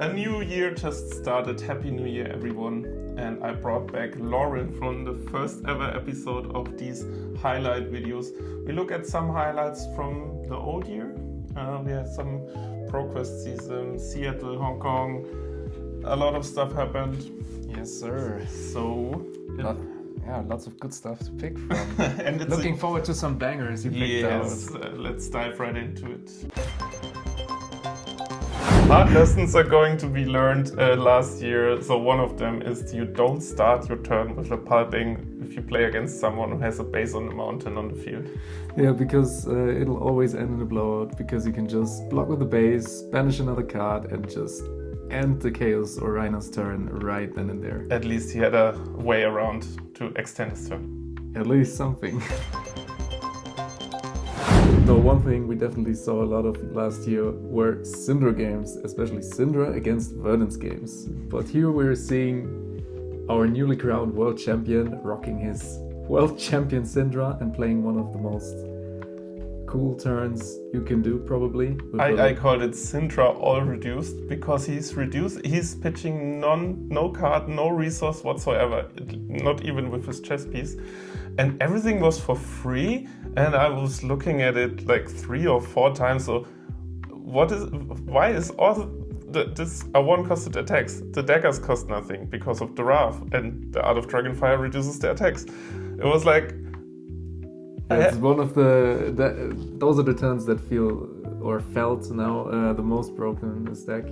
A new year just started. Happy New Year, everyone. And I brought back Lauren from the first ever episode of these highlight videos. We look at some highlights from the old year. We had some ProQuest season, Seattle, Hong Kong. A lot of stuff happened. Yes, sir. So... lots of good stuff to pick from. And looking forward to some bangers you picked out. Yes, let's dive right into it. Hard lessons are going to be learned last year. So one of them is you don't start your turn with a pulping if you play against someone who has a base on the mountain on the field. Yeah, because it'll always end in a blowout, because you can just block with the base, banish another card, and just end the Chaos or Rhino's turn right then and there. At least he had a way around to extend his turn. At least something. Though one thing we definitely saw a lot of last year were Cindra games, especially Cindra against Vynnset games. But here we're seeing our newly crowned world champion rocking his world champion Cindra and playing one of the most cool turns you can do, probably. I called it Cindra all reduced because he's pitching no card, no resource whatsoever, not even with his chess piece, and everything was for free. And I was looking at it like 3 or 4 times. So why is all this a one-costed attacks? The daggers cost nothing because of the Wrath, and the Art of Dragonfire reduces the attacks. It was like, it's one of those are the turns that feel or felt now the most broken in this deck.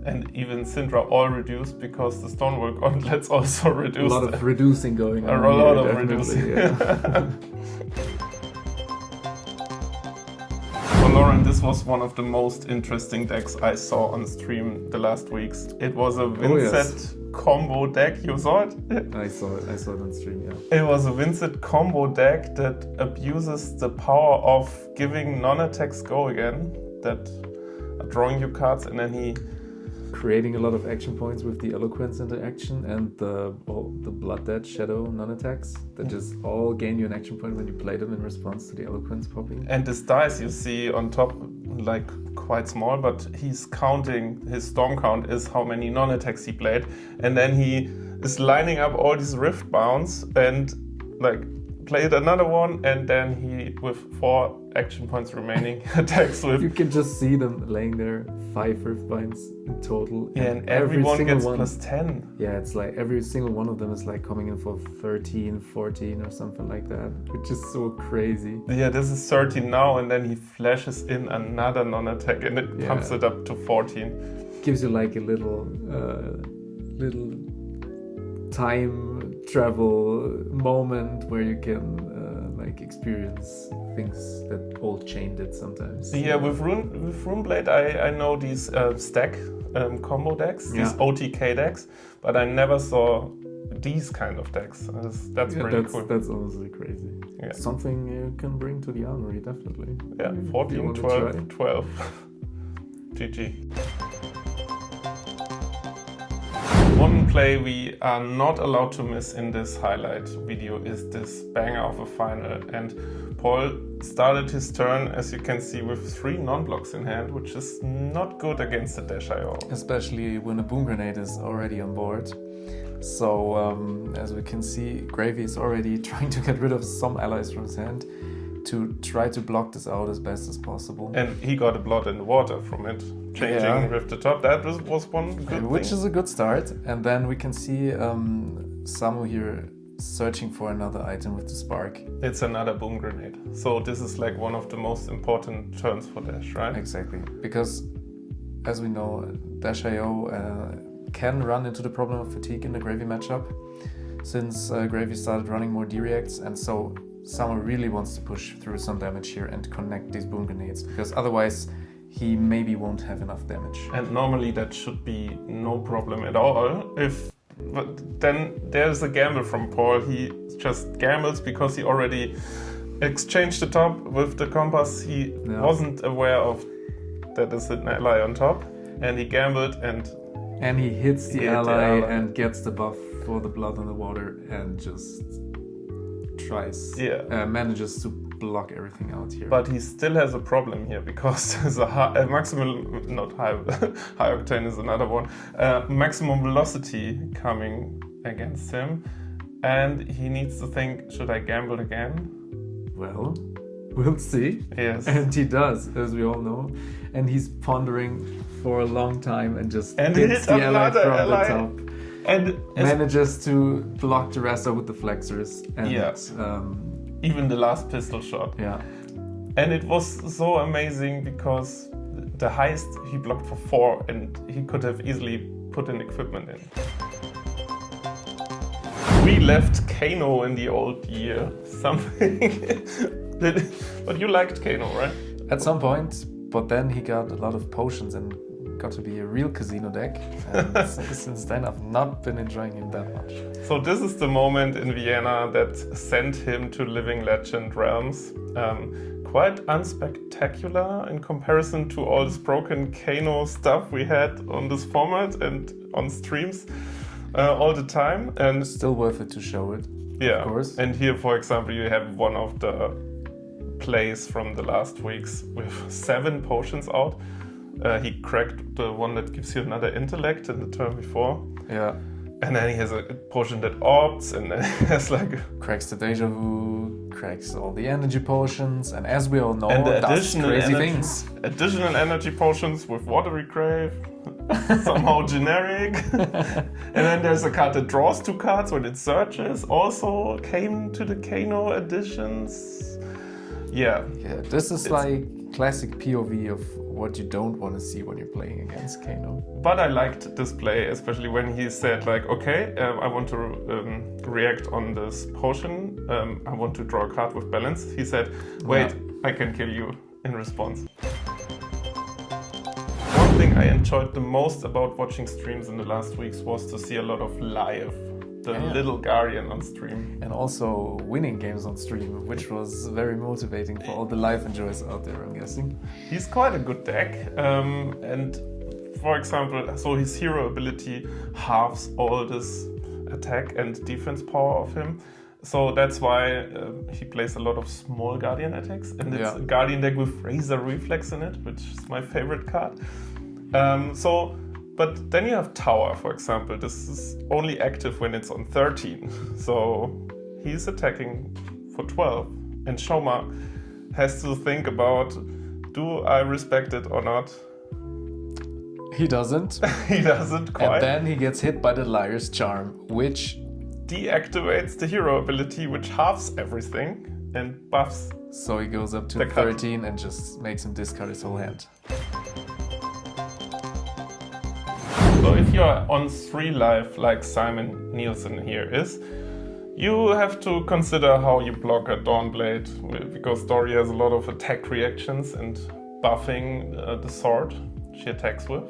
And even Cindra all reduced because the Stonework Gauntlets also reduced. A lot of reducing going on. A lot of reducing. Yeah. Well, Lauren, this was one of the most interesting decks I saw on stream the last weeks. It was a Vynnset combo deck. You saw it? I saw it on stream, yeah. It was a Vynnset combo deck that abuses the power of giving non-attacks go again, that are drawing you cards, and then he... creating a lot of action points with the Eloquence interaction and the Blood Dead Shadow non-attacks that just all gain you an action point when you play them in response to the Eloquence popping. And this dice you see on top, like quite small, but he's counting, his storm count is how many non-attacks he played, and then he is lining up all these Rift Bounds and like played another one, and then he, with 4 action points remaining, attacks with... You can just see them laying there, 5 Rift Binds in total. Yeah, and everyone gets one, plus 10. Yeah, it's like every single one of them is like coming in for 13, 14 or something like that, which is so crazy. Yeah, this is 13 now, and then he flashes in another non-attack, and it pumps it up to 14. Gives you like a little time travel moment where you can like experience things that old chain did sometimes. Yeah, with Runeblade I know these stack combo decks, these OTK decks, but I never saw these kind of decks. That's pretty cool. That's honestly crazy. Yeah. Something you can bring to the armory, definitely. Yeah, 14, 12. GG. One play we are not allowed to miss in this highlight video is this banger of a final, and Paul started his turn, as you can see, with 3 non-blocks in hand, which is not good against the Dash.io. Especially when a Boom Grenade is already on board. So, as we can see, Gravy is already trying to get rid of some allies from his hand to try to block this out as best as possible. And he got a Blood in the Water from it, changing with the top. That was one good thing. Which is a good start. And then we can see Samu here searching for another item with the Spark. It's another Boom Grenade. So this is like one of the most important turns for Dash, right? Exactly. Because, as we know, Dash.io can run into the problem of fatigue in the Gravy matchup, since Gravy started running more D-reacts, and so Samu really wants to push through some damage here and connect these Boom Grenades, because otherwise he maybe won't have enough damage. And normally that should be no problem at all. But then there's a gamble from Paul. He just gambles because he already exchanged the top with the compass. He wasn't aware of that is an ally on top, and he gambled and he hits the ally and gets the buff for the Blood on the Water and just manages to block everything out here. But he still has a problem here because there's a maximum, not high, high octane is another one, maximum velocity coming against him. And he needs to think, should I gamble again? Well, we'll see. Yes. And he does, as we all know. And he's pondering for a long time and just and hits the ally another from ally. the top. And Manages to block the rest with the flexors. And, yeah. Even the last pistol shot. Yeah. And it was so amazing because the highest he blocked for 4 and he could have easily put in equipment in. We left Kano in the old year. Something. But you liked Kano, right? At some point, but then he got a lot of potions and got to be a real casino deck. And since then, I've not been enjoying him that much. So this is the moment in Vienna that sent him to Living Legend realms. Quite unspectacular in comparison to all this broken Kano stuff we had on this format and on streams all the time. And still worth it to show it. Yeah, of course. And here, for example, you have one of the plays from the last weeks with 7 potions out. He cracked the one that gives you another intellect in the turn before. Yeah. And then he has a potion that orbs, and then he has like... cracks the deja vu, cracks all the energy potions, and as we all know, and the does crazy things. Additional energy potions with Watery Grave, somehow generic. And then there's a card that draws 2 cards when it searches, also came to the Kano editions. Yeah. Yeah, this is like classic POV of what you don't want to see when you're playing against Kano. But I liked this play, especially when he said like, okay, I want to react on this potion. I want to draw a card with balance. He said, wait, I can kill you in response. One thing I enjoyed the most about watching streams in the last weeks was to see a lot of live. The little Guardian on stream. And also winning games on stream, which was very motivating for all the live enjoyers out there, I'm guessing. He's quite a good deck. And for example, so his hero ability halves all this attack and defense power of him. So that's why he plays a lot of small Guardian attacks. And it's a Guardian deck with Razor Reflex in it, which is my favorite card. But then you have Tower, for example. This is only active when it's on 13. So he's attacking for 12. And Shoma has to think about, do I respect it or not? He doesn't. He doesn't quite. And then he gets hit by the Liar's Charm, which deactivates the hero ability, which halves everything and buffs. So he goes up to 13 and just makes him discard his whole hand. So if you're on 3 live like Simon Nielsen here is, you have to consider how you block a Dawnblade, because Dory has a lot of attack reactions and buffing the sword she attacks with.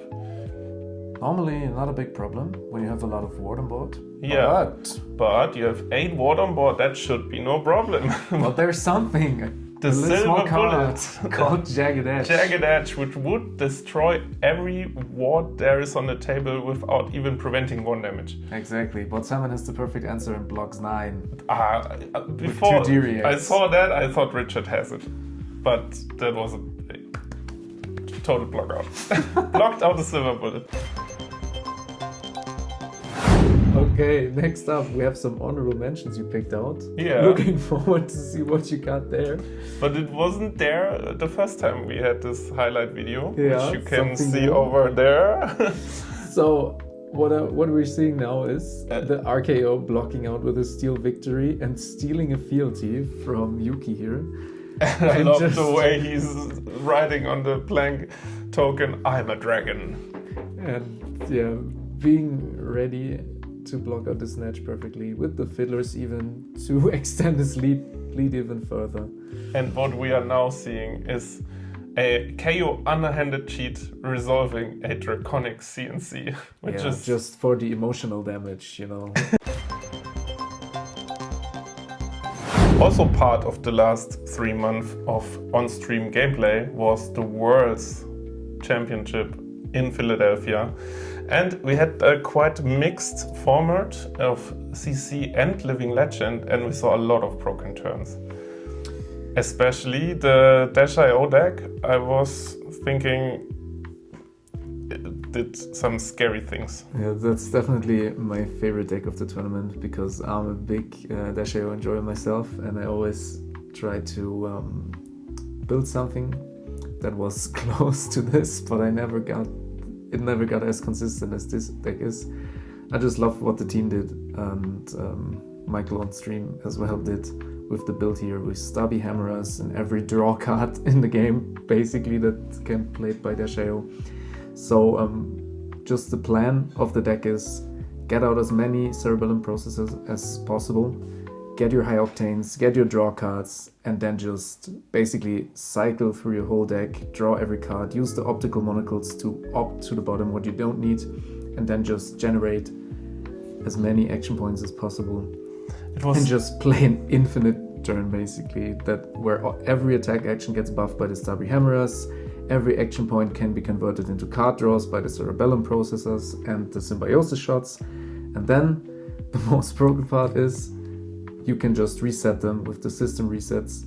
Normally not a big problem when you have a lot of ward on board. Yeah, but you have 8 ward on board, that should be no problem. But there's something. The silver bullet called Jagged Edge. Jagged Edge, which would destroy every ward there is on the table without even preventing 1 damage. Exactly, but Simon has the perfect answer and blocks 9. Before 2 D-reacts. I saw that, I thought Richard has it. But that was a total block out. Blocked out the silver bullet. Okay, next up we have some honorable mentions you picked out. Yeah. Looking forward to see what you got there. But it wasn't there the first time we had this highlight video, which you can see new over there. So what we're seeing now is the RKO blocking out with a Steel Victory and stealing a fealty from Yuki here. I love the way he's writing on the blank token, I'm a dragon. And yeah, being ready to block out the snatch perfectly with the fiddlers even to extend his lead even further. And what we are now seeing is a KO underhanded cheat resolving a Draconic CNC, which is just for the emotional damage, you know. Also part of the last 3 months of on-stream gameplay was the World's Championship in Philadelphia. And we had a quite mixed format of CC and Living Legend, and we saw a lot of broken turns. Especially the Dash.io deck, I was thinking it did some scary things. Yeah, that's definitely my favorite deck of the tournament because I'm a big Dash.io enjoyer myself, and I always try to build something that was close to this, but it never got as consistent as this deck is. I just love what the team did, and Michael on stream as well did with the build here with Stubby Hammerers and every draw card in the game basically that can be played by Dash.io. So just the plan of the deck is get out as many cerebellum processors as possible, get your high octanes, get your draw cards, and then just basically cycle through your whole deck, draw every card, use the optical monocles to opt to the bottom what you don't need, and then just generate as many action points as possible. And just play an infinite turn basically, that where every attack action gets buffed by the Stubby Hammerers, every action point can be converted into card draws by the cerebellum processors and the symbiosis shots, and then the most broken part is you can just reset them with the system resets,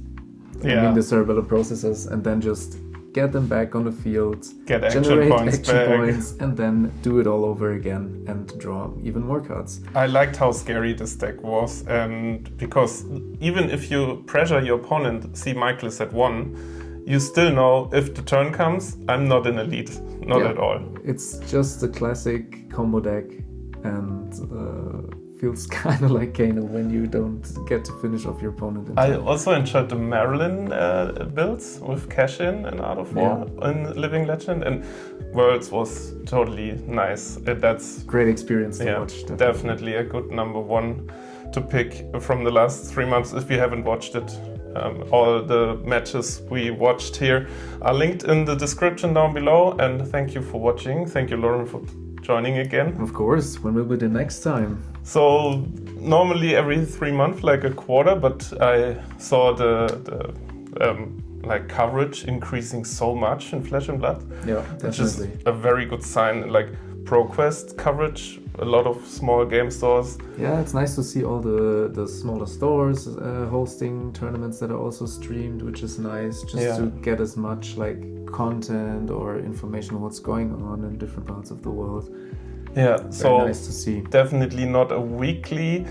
I mean the cerebellum processors, and then just get them back on the field, generate action points, and then do it all over again and draw even more cards. I liked how scary this deck was, and because even if you pressure your opponent, see Michael is at 1, you still know if the turn comes, I'm not in a lead, not at all. It's just a classic combo deck, and feels kind of like Kano when you don't get to finish off your opponent. I also enjoyed the Marilyn builds with Cash In and Art of War in Living Legend, and Worlds was totally nice. That's great experience to watch. Definitely a good number 1 to pick from the last 3 months if you haven't watched it. All the matches we watched here are linked in the description down below, and thank you for watching. Thank you, Lauren, for joining again. Of course. When will be the next time? So normally every 3 months, like a quarter, but I saw the coverage increasing so much in Flesh and Blood. Yeah, definitely. Which is a very good sign. Like ProQuest coverage, a lot of small game stores. Yeah, it's nice to see all the smaller stores hosting tournaments that are also streamed, which is nice, just to get as much like content or information on what's going on in different parts of the world. Yeah, very so nice to see. Definitely not a weekly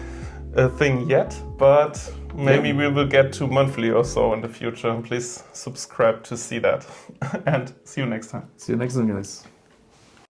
thing yet, but maybe we will get to monthly or so in the future. Please subscribe to see that. And see you next time. See you next time, guys.